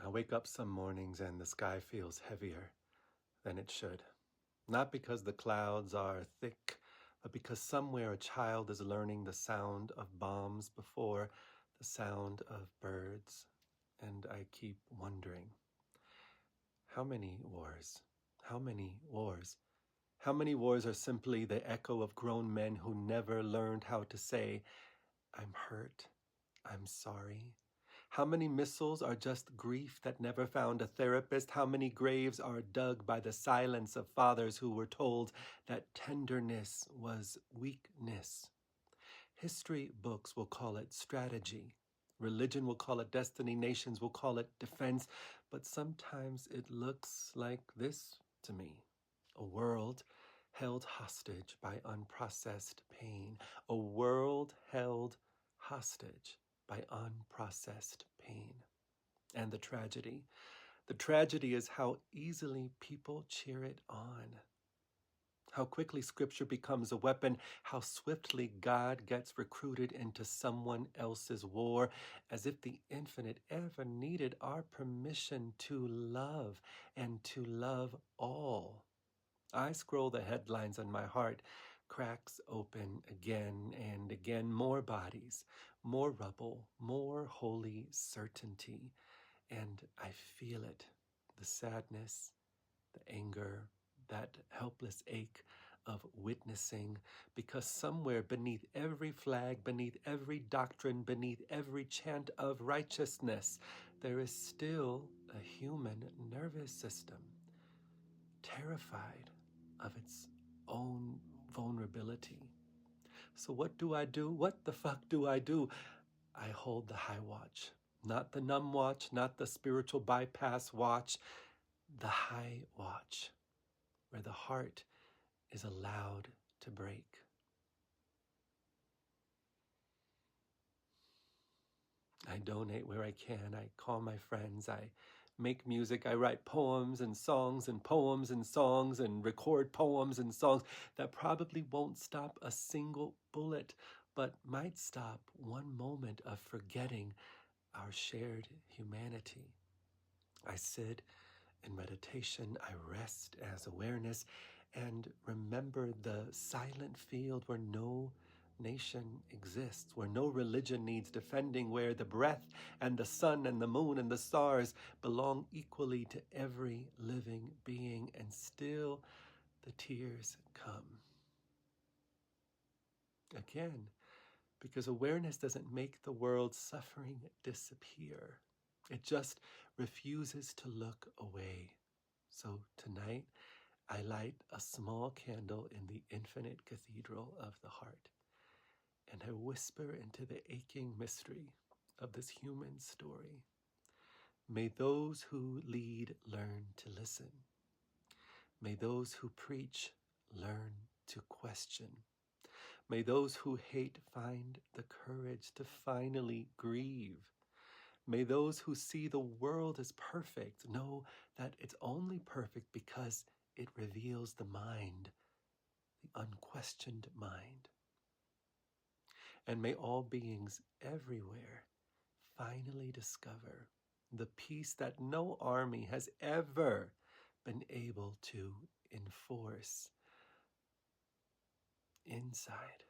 I wake up some mornings and the sky feels heavier than it should. Not because the clouds are thick, but because somewhere a child is learning the sound of bombs before the sound of birds. And I keep wondering, how many wars? How many wars? How many wars are simply the echo of grown men who never learned how to say, I'm hurt, I'm sorry? How many missiles are just grief that never found a therapist? How many graves are dug by the silence of fathers who were told that tenderness was weakness? History books will call it strategy. Religion will call it destiny. Nations will call it defense. But sometimes it looks like this to me. A world held hostage by unprocessed pain. A world held hostage by unprocessed pain. And the tragedy is how easily people cheer it on. How quickly scripture becomes a weapon, how swiftly God gets recruited into someone else's war, as if the infinite ever needed our permission to love and to love all. I scroll the headlines and my heart cracks open again and again. More bodies, more rubble, more holy certainty. And I feel it, the sadness, the anger, that helpless ache of witnessing, because somewhere beneath every flag, beneath every doctrine, beneath every chant of righteousness, there is still a human nervous system, terrified of its own vulnerability. So what do I do? What the fuck do I do? I hold the high watch, not the numb watch, not the spiritual bypass watch, the high watch, where the heart is allowed to break. I donate where I can. I call my friends. I make music. I write poems and songs and poems and songs and record poems and songs that probably won't stop a single bullet, but might stop one moment of forgetting our shared humanity. I sit in meditation. I rest as awareness and remember the silent field where no nation exists, where no religion needs defending, where the breath and the sun and the moon and the stars belong equally to every living being, and still the tears come. Again, because awareness doesn't make the world's suffering disappear. It just refuses to look away. So tonight, I light a small candle in the infinite cathedral of the heart, and I whisper into the aching mystery of this human story. May those who lead learn to listen. May those who preach learn to question. May those who hate find the courage to finally grieve. May those who see the world as perfect know that it's only perfect because it reveals the mind, the unquestioned mind. And may all beings everywhere finally discover the peace that no army has ever been able to enforce inside.